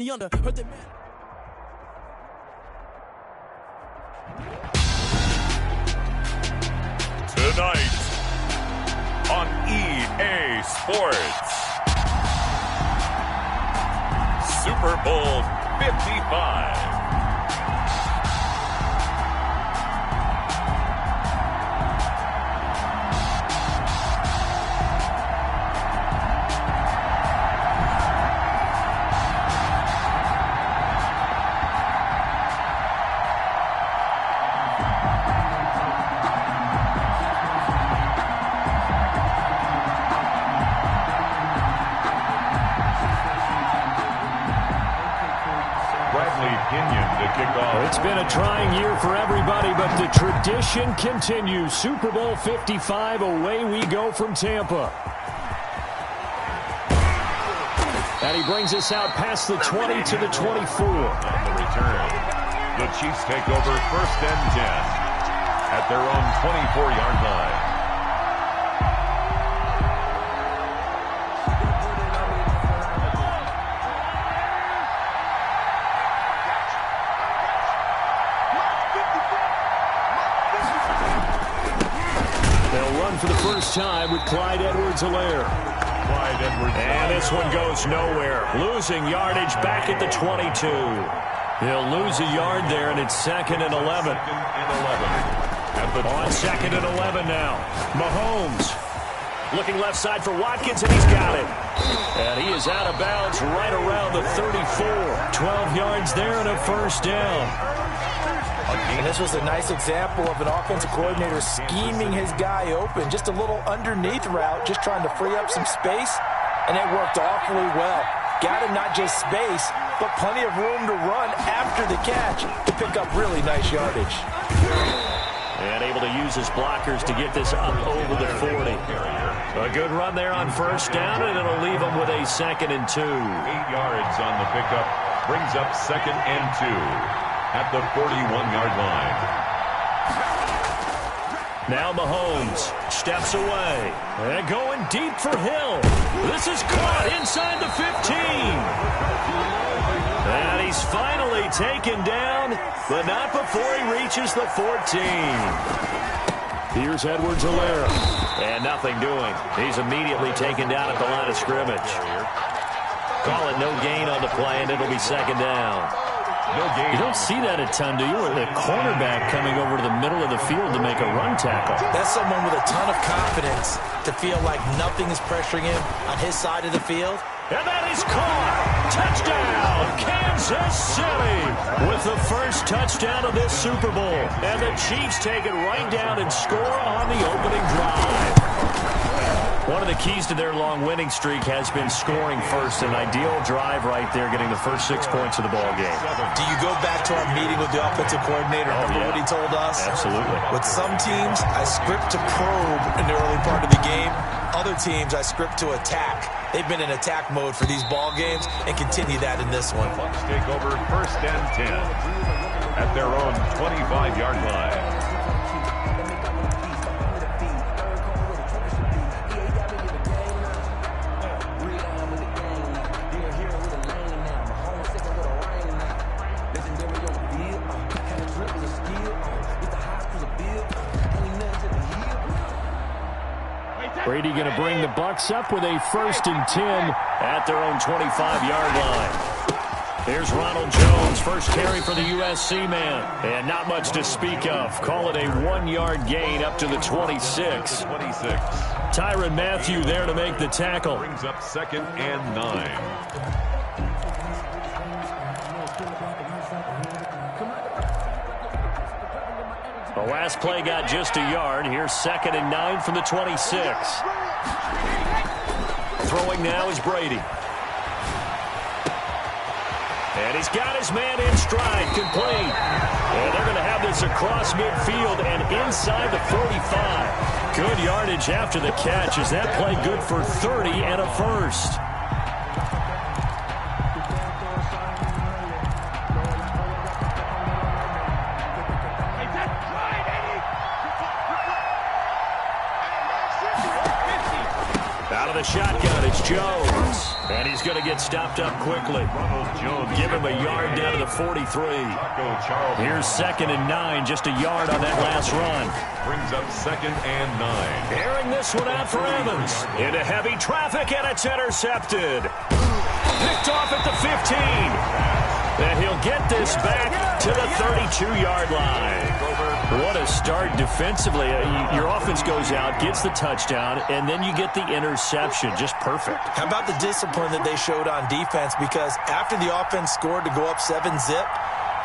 Yonder, heard that man. Tonight on EA Sports, Super Bowl 55. It's been a trying year for everybody, but the tradition continues. Super Bowl 55, away we go from Tampa. And he brings us out past the 20 to the 24. On the return, the Chiefs take over 1st and 10 at their own 24-yard line. For the first time with Clyde Edwards-Helaire. And this one goes nowhere. Losing yardage back at the 22. He'll lose a yard there, and it's 2nd and 11. On 2nd and 11 now. Mahomes looking left side for Watkins, and he's got it. And he is out of bounds right around the 34. 12 yards there and a first down. And this was a nice example of an offensive coordinator scheming his guy open. Just a little underneath route, just trying to free up some space, and it worked awfully well. Got him not just space, but plenty of room to run after the catch to pick up really nice yardage. And able to use his blockers to get this up over the 40. A good run there on first down, and it'll leave him with a 2nd and 2. 8 yards on the pickup, brings up 2nd and 2. At the 41-yard line. Now Mahomes steps away. And going deep for Hill. This is caught inside the 15. And he's finally taken down, but not before he reaches the 14. Here's Edwards-Helaire. And nothing doing. He's immediately taken down at the line of scrimmage. Call it no gain on the play, and it'll be 2nd down. You don't see that a ton, do you? With the cornerback coming over to the middle of the field to make a run tackle. That's someone with a ton of confidence to feel like nothing is pressuring him on his side of the field. And that is caught. Touchdown, Kansas City. With the first touchdown of this Super Bowl. And the Chiefs take it right down and score on the opening drive. One of the keys to their long winning streak has been scoring first. An ideal drive right there, getting the first 6 points of the ball game. Do you go back to our meeting with the offensive coordinator? Remember what he told us? Absolutely. With some teams, I script to probe in the early part of the game. Other teams, I script to attack. They've been in attack mode for these ball games and continue that in this one. Bucs take over 1st and 10 at their own 25-yard line. Brady going to bring the Bucs up with a 1st and 10 at their own 25-yard line. Here's Ronald Jones, first carry for the USC man. And not much to speak of. Call it a 1-yard gain up to the 26. Tyrann Mathieu there to make the tackle. Brings up 2nd and 9. The last play got just a yard. Here's 2nd and 9 from the 26. Throwing now is Brady. And he's got his man in stride, complete. And they're going to have this across midfield and inside the 45. Good yardage after the catch. Is that play good for 30 and a first? Out of the shotgun, it's Jones. And he's going to get stopped up quickly. Give him a yard down to the 43. Here's 2nd and 9, just a yard on that last run. Brings up 2nd and 9. Airing this one out for Evans. Into heavy traffic, and it's intercepted. Picked off at the 15. And he'll get this back to the 32-yard line. What a start defensively. Your offense goes out, gets the touchdown, and then you get the interception. Just perfect. How about the discipline that they showed on defense? Because after the offense scored to go up 7-zip,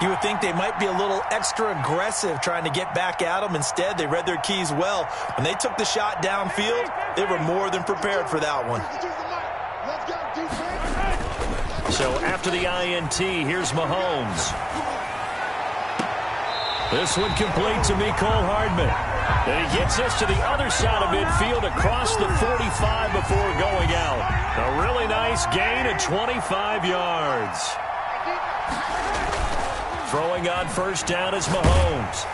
you would think they might be a little extra aggressive trying to get back at them. Instead, they read their keys well. When they took the shot downfield, they were more than prepared for that one. So after the INT, here's Mahomes. This one complete to Mecole Hardman. And he gets us to the other side of midfield across the 45 before going out. A really nice gain of 25 yards. Throwing on first down is Mahomes.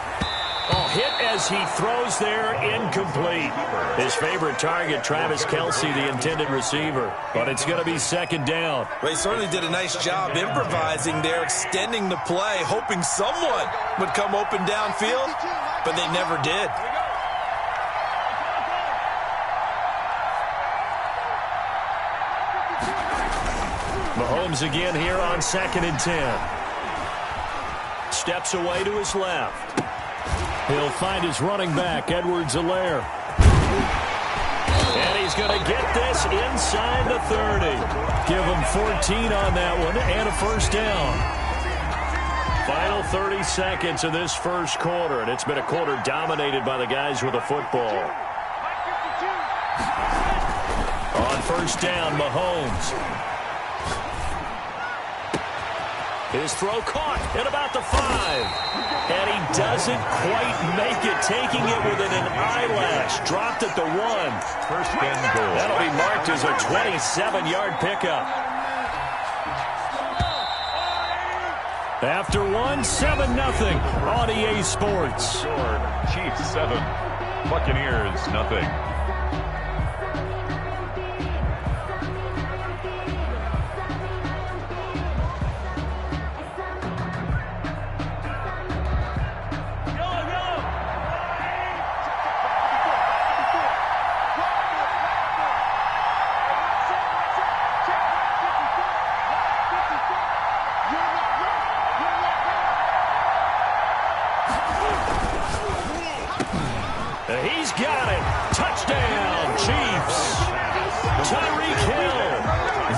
Oh, hit as he throws there, incomplete. His favorite target, Travis Kelce, the intended receiver. But it's going to be 2nd down. Well, he certainly did a nice job improvising there, extending the play, hoping someone would come open downfield, but they never did. Mahomes again here on 2nd and 10. Steps away to his left. He'll find his running back, Edwards-Helaire. And he's going to get this inside the 30. Give him 14 on that one and a first down. Final 30 seconds of this first quarter, and it's been a quarter dominated by the guys with the football. On first down, Mahomes. His throw caught at about the 5. And he doesn't quite make it, taking it within an eyelash. Dropped at the 1. First and goal. That'll be marked as a 27-yard pickup. After 7-0 on EA Sports. Chiefs 7, Buccaneers nothing. He's got it. Touchdown, Chiefs. Tyreek Hill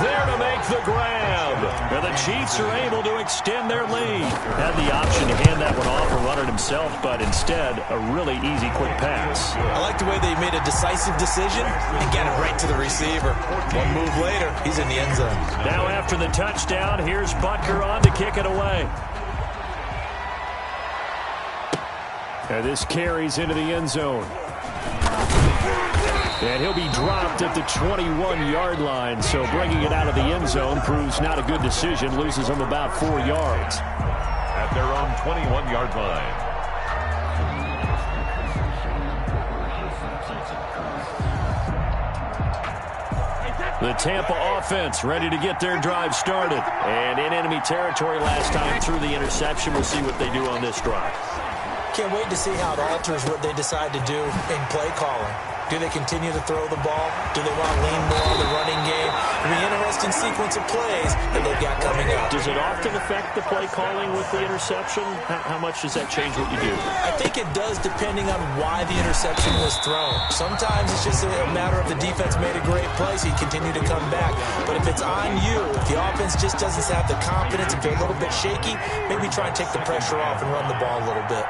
there to make the grab. Now the Chiefs are able to extend their lead. Had the option to hand that one off or run it himself, but instead a really easy, quick pass. I like the way they made a decisive decision and got it right to the receiver. One move later, he's in the end zone. Now after the touchdown, here's Butker on to kick it away. And this carries into the end zone. And he'll be dropped at the 21-yard line, so bringing it out of the end zone proves not a good decision, loses him about 4 yards. At their own 21-yard line. The Tampa offense ready to get their drive started. And in enemy territory last time through the interception. We'll see what they do on this drive. Can't wait to see how it alters what they decide to do in play calling. Do they continue to throw the ball? Do they want to lean more on the running game? It'll be an interesting sequence of plays that they've got coming up. Does it often affect the play calling with the interception? How much does that change what you do? I think it does, depending on why the interception was thrown. Sometimes it's just a matter of the defense made a great play, so you continue to come back. But if it's on you, if the offense just doesn't have the confidence, if they're a little bit shaky, maybe try and take the pressure off and run the ball a little bit.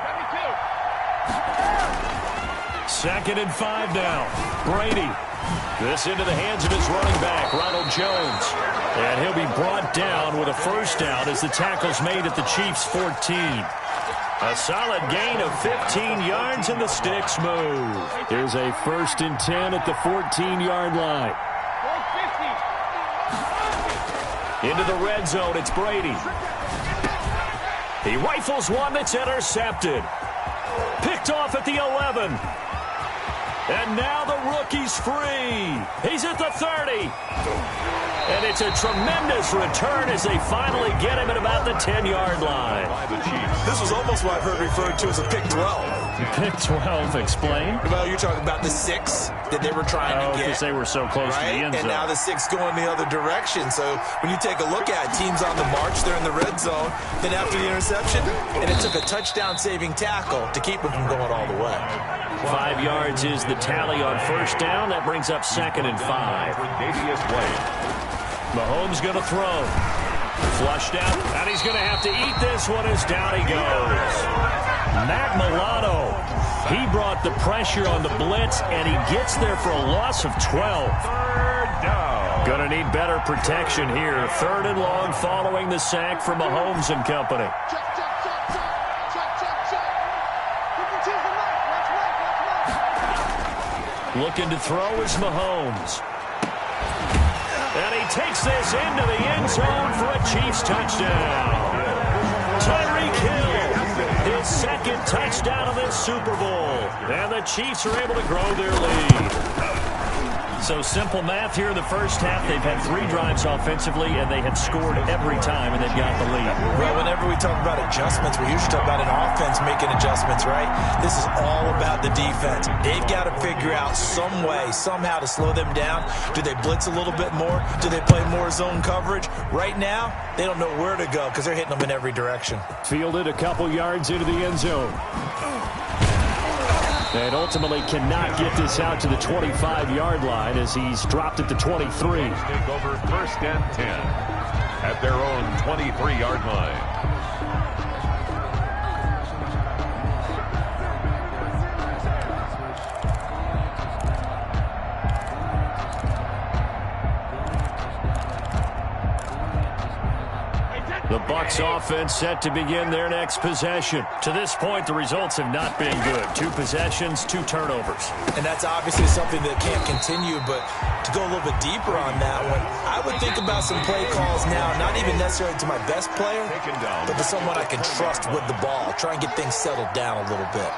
2nd and 5 now. Brady. This into the hands of his running back, Ronald Jones. And he'll be brought down with a first down as the tackle's made at the Chiefs' 14. A solid gain of 15 yards and the sticks move. Here's a 1st and 10 at the 14-yard line. Into the red zone, it's Brady. He rifles one that's intercepted. Picked off at the 11. And now the rookie's free. He's at the 30. And it's a tremendous return as they finally get him at about the 10-yard line. This was almost what I've heard referred to as a pick 12. Pick 12, explain. Well, you're talking about the 6 that they were trying to get. Because they were so close to the end zone. And now the 6 going the other direction. So when you take a look at it, teams on the march, they're in the red zone. Then after the interception, and it took a touchdown-saving tackle to keep them from going all the way. 5 yards is the tally on first down. That brings up 2nd and 5. Mahomes going to throw. Flushed out, and he's going to have to eat this one as down he goes. Matt Milano, he brought the pressure on the blitz, and he gets there for a loss of 12. Going to need better protection here. 3rd and long following the sack for Mahomes and company. Looking to throw is Mahomes. And he takes this into the end zone for a Chiefs touchdown. Tyreek Hill, his 2nd touchdown of this Super Bowl. And the Chiefs are able to grow their lead. So simple math here in the first half. They've had 3 drives offensively, and they had scored every time, and they've got the lead. Well, whenever we talk about adjustments, we usually talk about an offense making adjustments, right? This is all about the defense. They've got to figure out some way, somehow to slow them down. Do they blitz a little bit more? Do they play more zone coverage? Right now, they don't know where to go because they're hitting them in every direction. Fielded a couple yards into the end zone. And ultimately cannot get this out to the 25-yard line as he's dropped at the 23. Take over 1st and 10 at their own 23-yard line. The Bucs offense set to begin their next possession. To this point, the results have not been good. 2 possessions, 2 turnovers. And that's obviously something that can't continue, but to go a little bit deeper on that one, I would think about some play calls now, not even necessarily to my best player, but to someone I can trust with the ball. Try and get things settled down a little bit.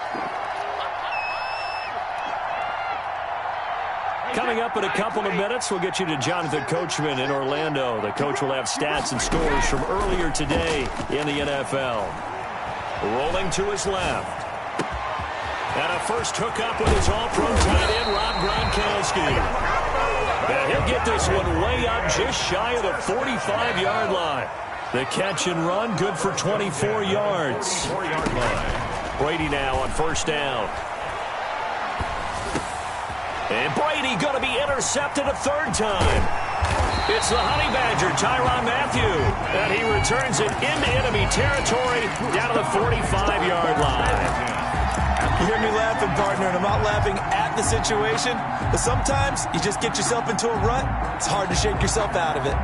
Coming up in a couple of minutes, we'll get you to Jonathan Coachman in Orlando. The coach will have stats and scores from earlier today in the NFL. Rolling to his left. And a first hookup with his all-pro tight end, Rob Gronkowski. And he'll get this one way up just shy of the 45-yard line. The catch and run, good for 24 yards. 4-yard line. Brady now on first down. And Brady going to be intercepted a 3rd time. It's the Honey Badger, Tyrann Mathieu. And he returns it into enemy territory down to the 45-yard line. You hear me laughing, partner, and I'm not laughing at the situation. But sometimes you just get yourself into a rut. It's hard to shake yourself out of it.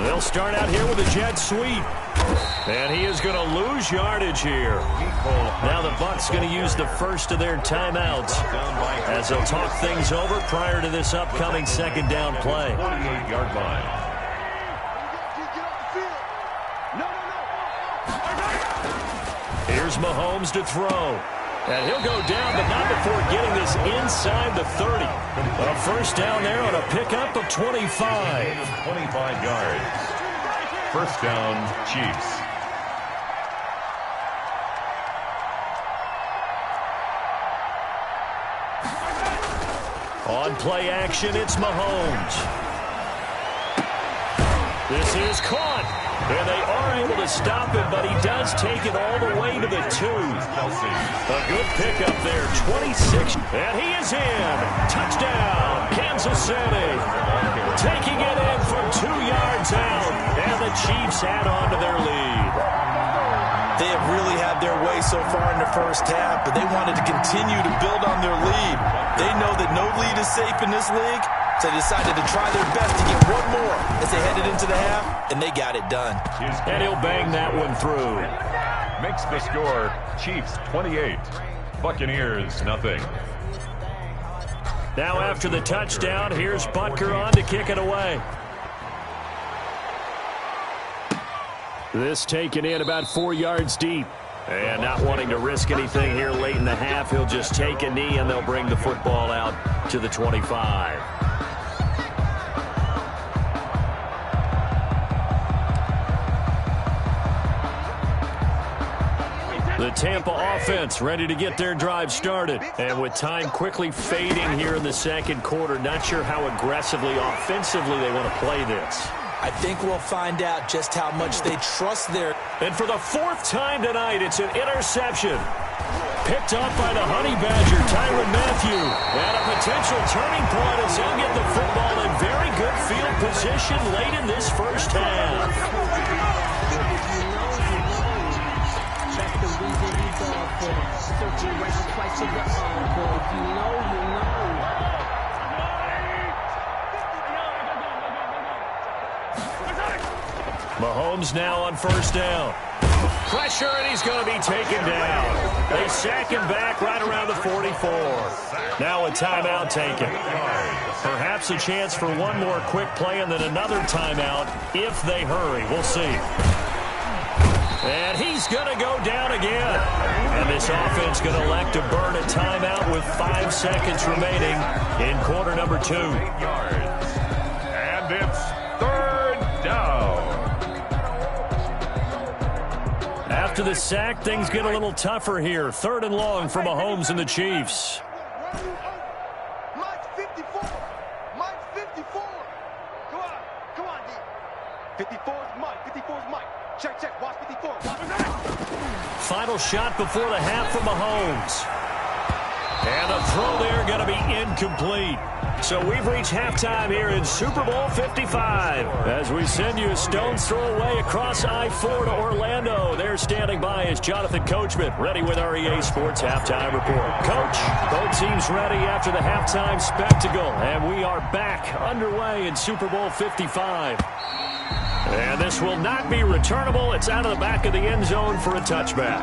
They'll start out here with a jet sweep. And he is going to lose yardage here. Now the Bucs going to use the first of their timeouts as they'll talk things over prior to this upcoming 2nd down play. 48-yard line. Here's Mahomes to throw. And he'll go down, but not before getting this inside the 30. A first down there on a pickup of 25. 25 yards. First down, Chiefs. On play action, it's Mahomes. This is caught. And they are able to stop him, but he does take it all the way to the 2. A good pickup there, 26. And he is in. Touchdown, Kansas City. Taking it in from 2 yards out. And the Chiefs add on to their lead. They have really had their way so far in the first half, but they wanted to continue to build on their lead. They know that no lead is safe in this league, so they decided to try their best to get one more as they headed into the half, and they got it done. And he'll bang that one through. Makes the score Chiefs 28, Buccaneers nothing. Now after the touchdown, here's Butker on to kick it away. This taken in about 4 yards deep. And not wanting to risk anything here late in the half, he'll just take a knee and they'll bring the football out to the 25. The Tampa offense ready to get their drive started. And with time quickly fading here in the second quarter, not sure how aggressively, offensively they want to play this. I think we'll find out just how much they trust their... And for the 4th time tonight, it's an interception. Picked up by the Honey Badger, Tyrann Mathieu. And a potential turning point as he'll get the football in very good field position late in this first half. Mahomes now on first down. Pressure, and he's going to be taken down. They sack him back right around the 44. Now a timeout taken. Perhaps a chance for one more quick play and then another timeout if they hurry. We'll see. And he's going to go down again. And this offense going to elect to burn a timeout with 5 seconds remaining in quarter number 2. And it's 3rd down. After the sack, things get a little tougher here. 3rd and long for Mahomes and the Chiefs. Mike 54. Mike 54. Come on, D. 54 is Mike. 54 is Mike. Check. Watch 54. Watch. Final shot before the half from Mahomes. And the throw there going to be incomplete. So we've reached halftime here in Super Bowl 55. As we send you a stone's throw away across I-4 to Orlando. There standing by is Jonathan Coachman, ready with our EA Sports Halftime Report. Coach, both teams ready after the halftime spectacle. And we are back underway in Super Bowl 55. And this will not be returnable. It's out of the back of the end zone for a touchback.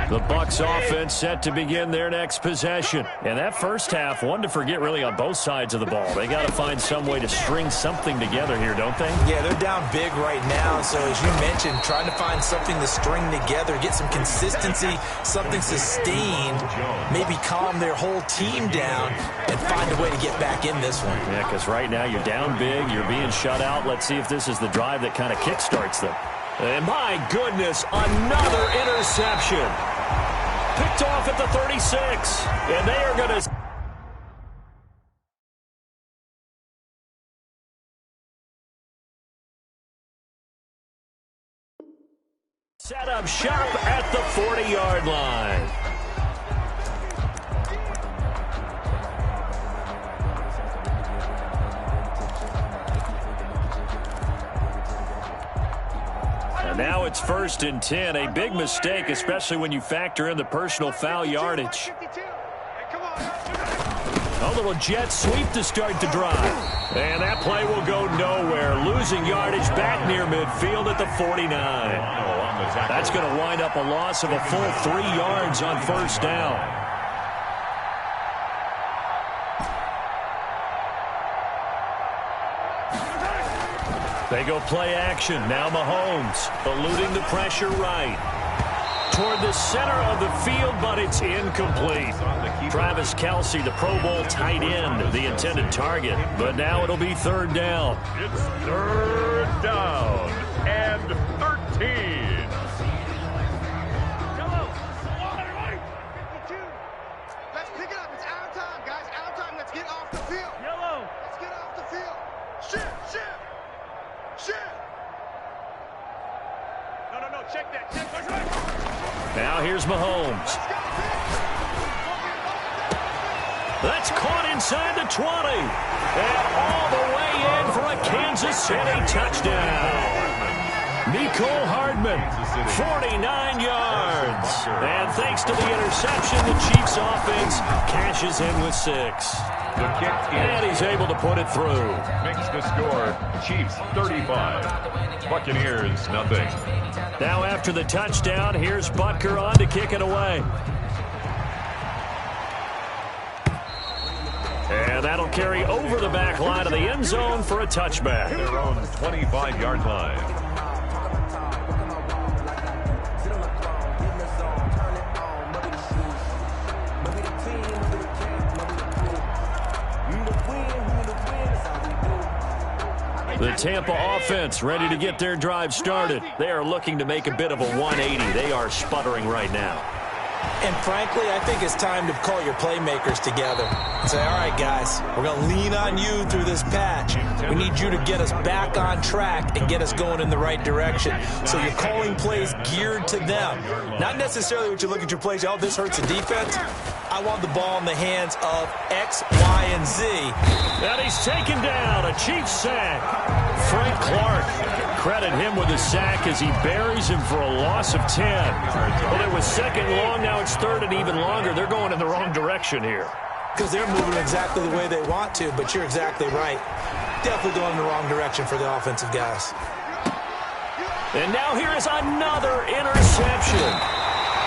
The Bucs offense set to begin their next possession. And that first half, one to forget really on both sides of the ball. They got to find some way to string something together here, don't they? Yeah, they're down big right now. So as you mentioned, trying to find something to string together, get some consistency, something sustained, maybe calm their whole team down and find a way to get back in this one. Yeah, because right now you're down big, you're being shut out. Let's see if this is the drive that kind of kickstarts them. And my goodness, another interception. Picked off at the 36. And they are going to... set up shop at the 40-yard line. Now it's 1st and 10. A big mistake, especially when you factor in the personal foul yardage. A little jet sweep to start the drive. And that play will go nowhere. Losing yardage back near midfield at the 49. That's going to wind up a loss of a full 3 yards on first down. They go play action. Now Mahomes eluding the pressure right. Toward the center of the field, but it's incomplete. Travis Kelce, the Pro Bowl tight end, the intended target. But now it'll be 3rd down. It's 3rd down and 13. Let's pick it up. It's our time, guys. Our time. Let's get off the field. Yellow. Let's get off the field. Shift. No. Check that. Now here's Mahomes. That's caught inside the 20. And all the way in for a Kansas City touchdown. Nicole Hardman, 49 yards. And thanks to the interception, the Chiefs offense cashes in with 6. The kick And he's able to put it through. makes the score Chiefs 35, Buccaneers nothing. Now after the touchdown, here's Butker on to kick it away. And that'll carry over the back line of the end zone for a touchback. Their own 25-yard line. The Tampa offense ready to get their drive started. They are looking to make a bit of a 180. They are sputtering right now. And frankly, I think it's time to call your playmakers together and say, all right, guys, we're going to lean on you through this patch. We need you to get us back on track and get us going in the right direction. So you're calling plays geared to them. Not necessarily what you look at your plays, oh, this hurts the defense. I want the ball in the hands of X, Y, and Z. And he's taken down, a Chiefs sack. Frank Clark, credit him with a sack as he buries him for a loss of 10. Well, it was second long, now it's third and even longer. They're going in the wrong direction here. Because they're moving exactly the way they want to, but you're exactly right. Definitely going in the wrong direction for the offensive guys. And now here is another interception.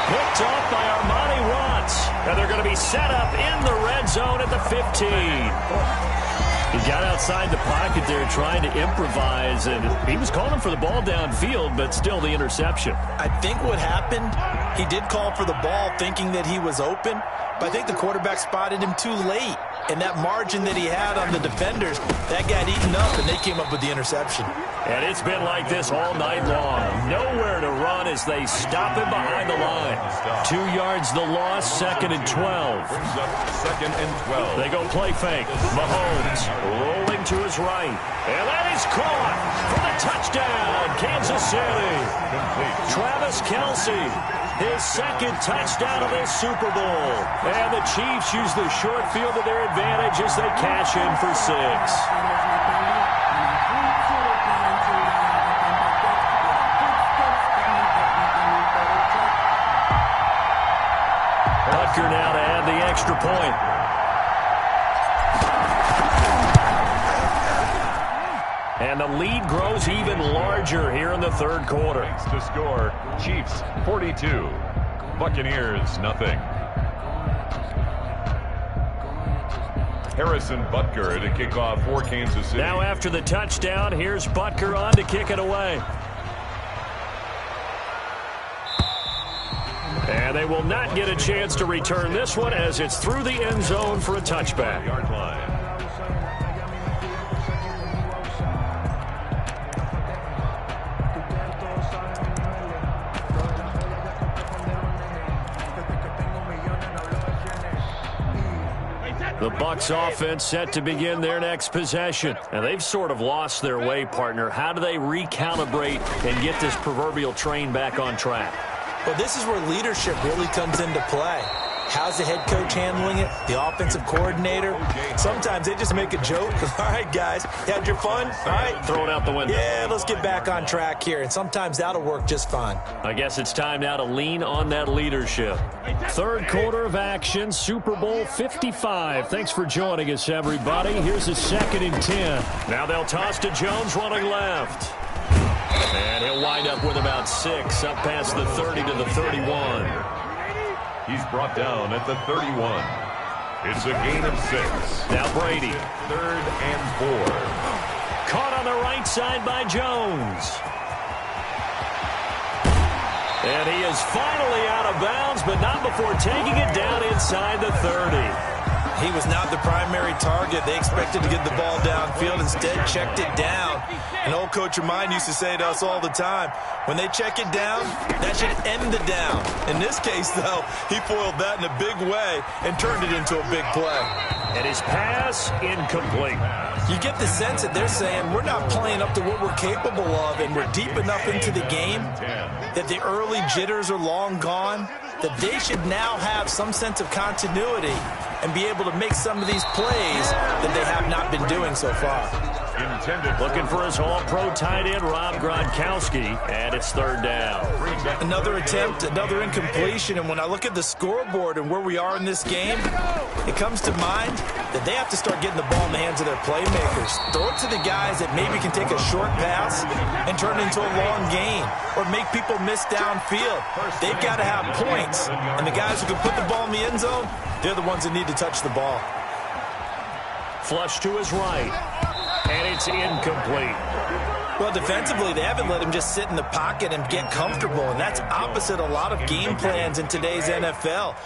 Picked off by Armani Watts. And they're going to be set up in the red zone at the 15. He got outside the pocket there trying to improvise, and he was calling for the ball downfield, but still the interception. I think what happened, he did call for the ball thinking that he was open, but I think the quarterback spotted him too late. And that margin that he had on the defenders, that got eaten up, and they came up with the interception. And it's been like this all night long. Nowhere to run as they stop him behind the line. 2 yards the loss, 2nd and 12. Brings up 2nd and 12. They go play fake. Mahomes rolling to his right. And that is caught for the touchdown, Kansas City. Complete. Travis Kelce, his 2nd touchdown of this Super Bowl. And the Chiefs use the short field to their advantage as they cash in for 6. Butker now to add the extra point. And the lead grows even larger here in the third quarter. Makes the score Chiefs 42, Buccaneers nothing. Harrison Butker to kick off for Kansas City. Now after the touchdown, here's Butker on to kick it away. And they will not get a chance to return this one as it's through the end zone for a touchback. Yard line. The Bucs offense set to begin their next possession. And they've sort of lost their way, partner. How do they recalibrate and get this proverbial train back on track? Well, this is where leadership really comes into play. How's the head coach handling it? The offensive coordinator? Sometimes they just make a joke. All right, guys, you had your fun? All right. Throw it out the window. Yeah, let's get back on track here. And sometimes that'll work just fine. I guess it's time now to lean on that leadership. Third quarter of action, Super Bowl 55. Thanks for joining us, everybody. Here's a 2nd and 10. Now they'll toss to Jones running left. And he'll wind up with about 6 up past the 30 to the 31. He's brought down at the 31. It's a gain of 6. Now Brady. 3rd and 4. Caught on the right side by Jones. And he is finally out of bounds, but not before taking it down inside the 30. He was not the primary target. They expected to get the ball downfield. Instead, checked it down. An old coach of mine used to say to us all the time, when they check it down, that should end the down. In this case, though, he foiled that in a big way and turned it into a big play. And his pass incomplete. You get the sense that they're saying we're not playing up to what we're capable of, and we're deep enough into the game that the early jitters are long gone, that they should now have some sense of continuity and be able to make some of these plays that they have not been doing so far. Intended Looking for his all-pro tight end, Rob Gronkowski, and it's third down. Another attempt, another incompletion, and when I look at the scoreboard and where we are in this game, it comes to mind that they have to start getting the ball in the hands of their playmakers. Throw it to the guys that maybe can take a short pass and turn it into a long gain or make people miss downfield. They've got to have points, and the guys who can put the ball in the end zone, they're the ones that need to touch the ball. Flush to his right, and it's incomplete. Well, defensively, they haven't let him just sit in the pocket and get comfortable, and that's opposite a lot of game plans in today's NFL.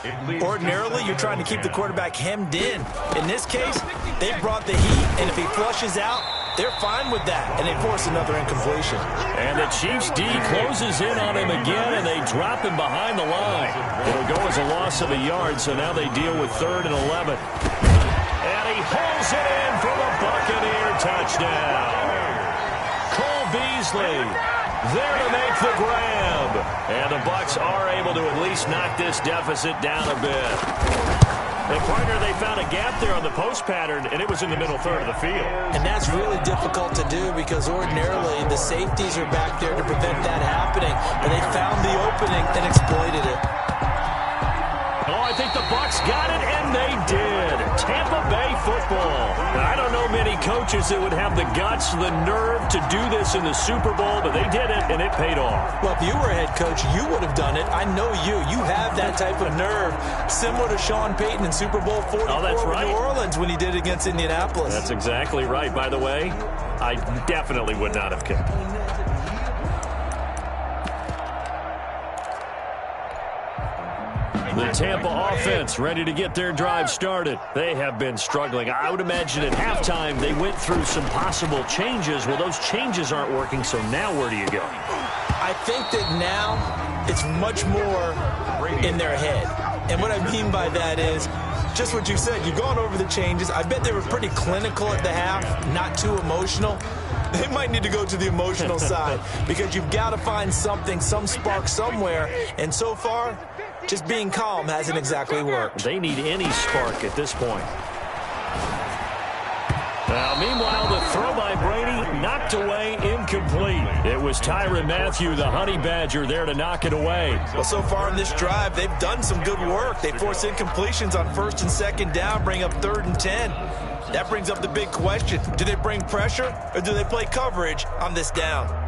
Ordinarily, you're trying to keep the quarterback hemmed in. In this case, they brought the heat, and if he flushes out, they're fine with that, and they force another incompletion. And the Chiefs' D closes in on him again, and they drop him behind the line. It'll go as a loss of a yard, so now they deal with 3rd and 11. And he hauls it in for the Buccaneer touchdown. Cole Beasley there to make the grab. And the Bucs are able to at least knock this deficit down a bit. And, partner, they found a gap there on the post pattern, and it was in the middle third of the field. And that's really difficult to do because ordinarily the safeties are back there to prevent that happening. And they found the opening and exploited it. Oh, I think the Bucs got it, and they did. Tampa Bay football. Now, I don't know many coaches that would have the guts, the nerve to do this in the Super Bowl, but they did it, and it paid off. Well, if you were a head coach, you would have done it. I know you. You have that type of nerve, similar to Sean Payton in Super Bowl 44 with New Orleans when he did it against Indianapolis. That's exactly right. By the way, I definitely would not have kicked. The Tampa offense ready to get their drive started. They have been struggling. I would imagine at halftime they went through some possible changes. Well, those changes aren't working, so now where do you go? I think that now it's much more in their head. And what I mean by that is just what you said. You've gone over the changes. I bet they were pretty clinical at the half, not too emotional. They might need to go to the emotional side because you've got to find something, some spark somewhere. And so far, just being calm hasn't exactly worked. They need any spark at this point. Now, meanwhile, the throw by Brady knocked away, incomplete. It was Tyrann Mathieu, the Honey Badger, there to knock it away. Well, so far in this drive, they've done some good work. They force incompletions on 1st and 2nd down, bring up 3rd and 10. That brings up the big question. Do they bring pressure or do they play coverage on this down?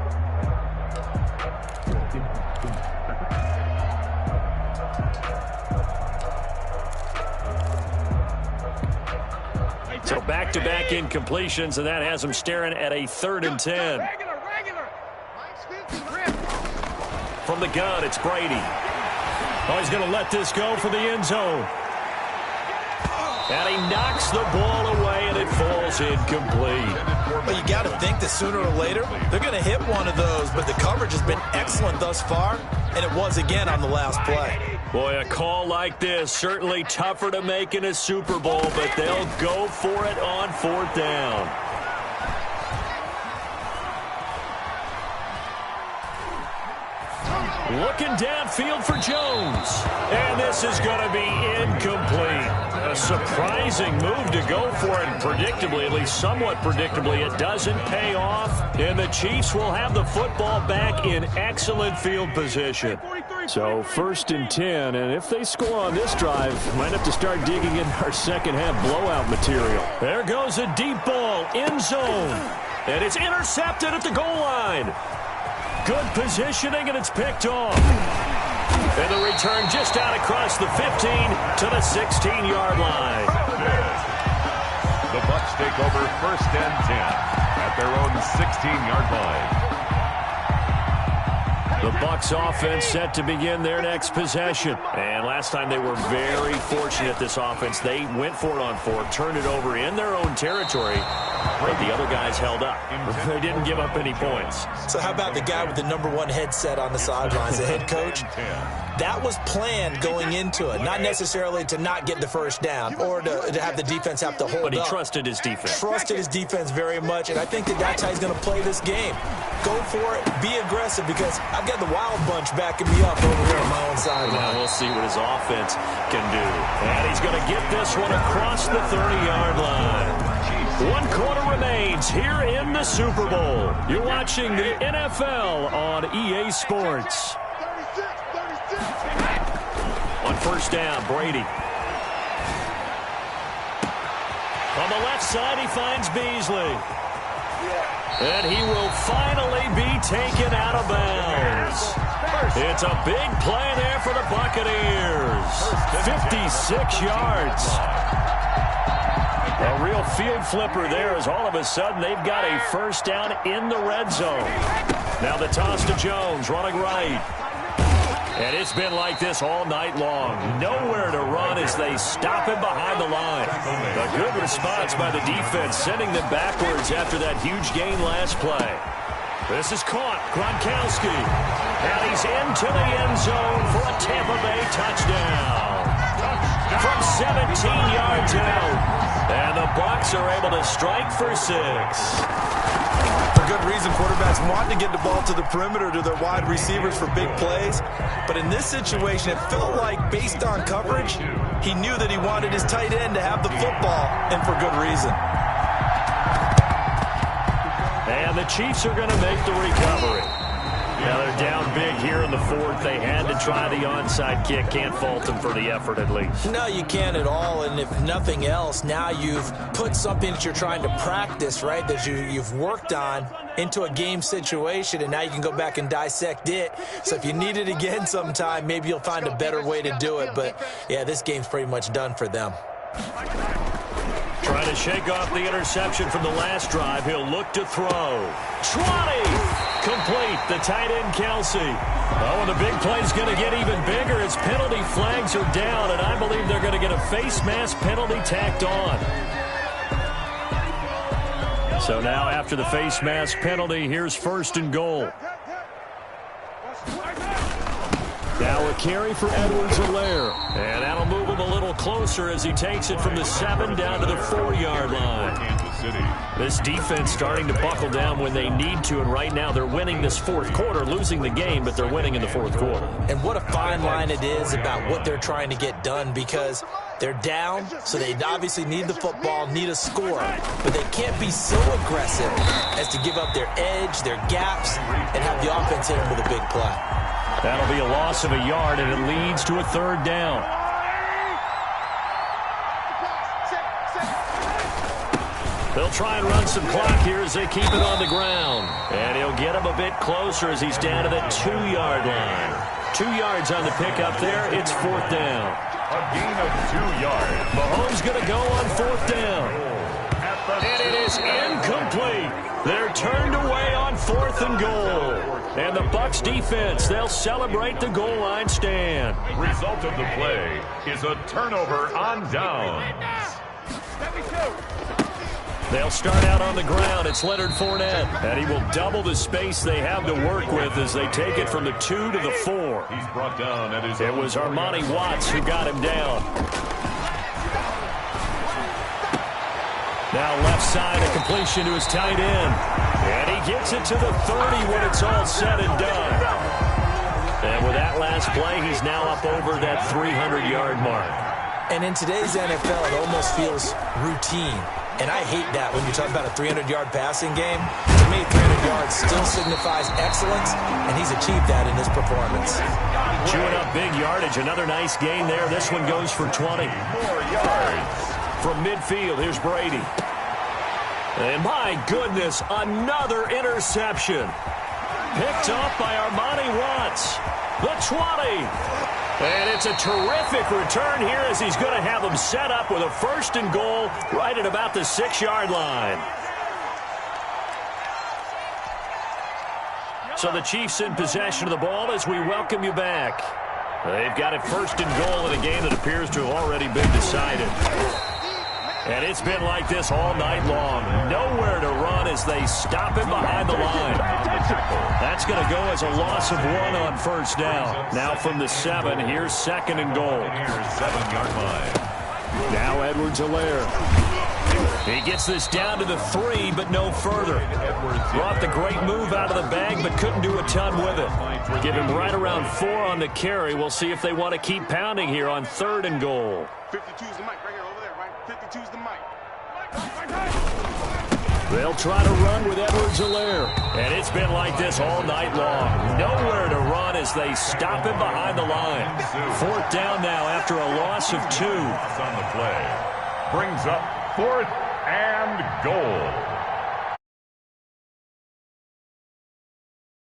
So back-to-back incompletions, and that has them staring at a 3rd and 10. From the gun, it's Brady. Oh, he's going to let this go for the end zone. And he knocks the ball away, and it falls incomplete. Well, you got to think that sooner or later they're going to hit one of those, but the coverage has been excellent thus far, and it was again on the last play. Boy, a call like this, certainly tougher to make in a Super Bowl, but they'll go for it on 4th down. Looking downfield for Jones. And this is going to be incomplete. A surprising move to go for it, and predictably, at least somewhat predictably, it doesn't pay off. And the Chiefs will have the football back in excellent field position. So 1st and 10, and if they score on this drive, might have to start digging in our second half blowout material. There goes a deep ball, end zone. And it's intercepted at the goal line. Good positioning, and it's picked off. And the return just out across the 15 to the 16-yard line. The Bucs take over 1st and 10 at their own 16-yard line. The Bucs offense set to begin their next possession. And last time they were very fortunate, this offense. They went for it on 4, turned it over in their own territory, but the other guys held up. They didn't give up any points. So how about the guy with the #1 headset on the sidelines, the head coach? That was planned going into it, not necessarily to not get the first down or to have the defense have to hold up. But he trusted his defense. Trusted his defense very much, and I think that's how he's going to play this game. Go for it, be aggressive, because I've got the Wild Bunch backing me up over here on my own sideline. Well, we'll see what his offense can do. And he's going to get this one across the 30-yard line. 1 quarter remains here in the Super Bowl. You're watching the NFL on EA Sports. On first down, Brady. On the left side, he finds Beasley. And he will finally be taken out of bounds. It's a big play there for the Buccaneers. 56 yards. A real field flipper there as all of a sudden they've got a first down in the red zone. Now the toss to Jones, running right. And it's been like this all night long. Nowhere to run as they stop him behind the line. A good response by the defense, sending them backwards after that huge gain last play. This is caught. Gronkowski. And he's into the end zone for a Tampa Bay touchdown. From 17 yards out. And the Bucs are able to strike for 6. For good reason, quarterbacks want to get the ball to the perimeter to their wide receivers for big plays. But in this situation, it felt like, based on coverage, he knew that he wanted his tight end to have the football, and for good reason. And the Chiefs are going to make the recovery. Now they're down big here in the fourth. They had to try the onside kick. Can't fault them for the effort, at least. No, you can't at all. And if nothing else, now you've put something that you're trying to practice, right, that you've worked on into a game situation, and now you can go back and dissect it. So if you need it again sometime, maybe you'll find a better way to do it. But, yeah, this game's pretty much done for them. Trying to shake off the interception from the last drive. He'll look to throw. 20! Complete. The tight end, Kelsey. Oh, and the big play's going to get even bigger as penalty flags are down, and I believe they're going to get a face mask penalty tacked on. So now after the face mask penalty, here's first and goal. Now a carry for Edwards-Helaire. And that'll move him a little closer as he takes it from the 7 down to the 4-yard line. This defense starting to buckle down when they need to, and right now they're winning this fourth quarter, losing the game, but they're winning in the fourth quarter. And what a fine line it is about what they're trying to get done, because they're down, so they obviously need the football, need a score, but they can't be so aggressive as to give up their edge, their gaps, and have the offense hit them with a big play. That'll be a loss of a yard, and it leads to a third down. They'll try and run some clock here as they keep it on the ground. And he'll get him a bit closer as he's down to the 2-yard line. 2 yards on the pickup there. It's fourth down. A gain of 2 yards. Mahomes going to go on fourth down. And it is incomplete. They're turned away on fourth and goal. And the Bucs defense, they'll celebrate the goal line stand. Result of the play is a turnover on downs. They'll start out on the ground. It's Leonard Fournette. And he will double the space they have to work with as they take it from the 2 to the 4. He's brought down at his It was Armani Watts who got him down. Now left side, a completion to his tight end. And he gets it to the 30 when it's all said and done. And with that last play, he's now up over that 300-yard mark. And in today's NFL, it almost feels routine. And I hate that when you talk about a 300-yard passing game. To me, 300 yards still signifies excellence, and he's achieved that in his performance. Chewing up big yardage. Another nice gain there. This one goes for 20. More yards. From midfield, here's Brady. And my goodness, another interception. Picked off by Armani Watts. The 20. And it's a terrific return here as he's going to have them set up with a first and goal right at about the 6-yard line. So the Chiefs in possession of the ball as we welcome you back. They've got it first and goal in a game that appears to have already been decided. And it's been like this all night long. Nowhere to run as they stop him behind the line. That's going to go as a loss of 1 on first down. Now from the 7, here's second and goal. Here's 7-yard line. Now Edwards-Helaire. He gets this down to the 3, but no further. Brought the great move out of the bag, but couldn't do a ton with it. Give him right around 4 on the carry. We'll see if they want to keep pounding here on third and goal. 52's the mic right here over there, right? 52's the mic. They'll try to run with Edwards-Helaire. And it's been like this all night long. Nowhere to run as they stop him behind the line. 4th down now after a loss of 2. On the play. Brings up 4th and goal.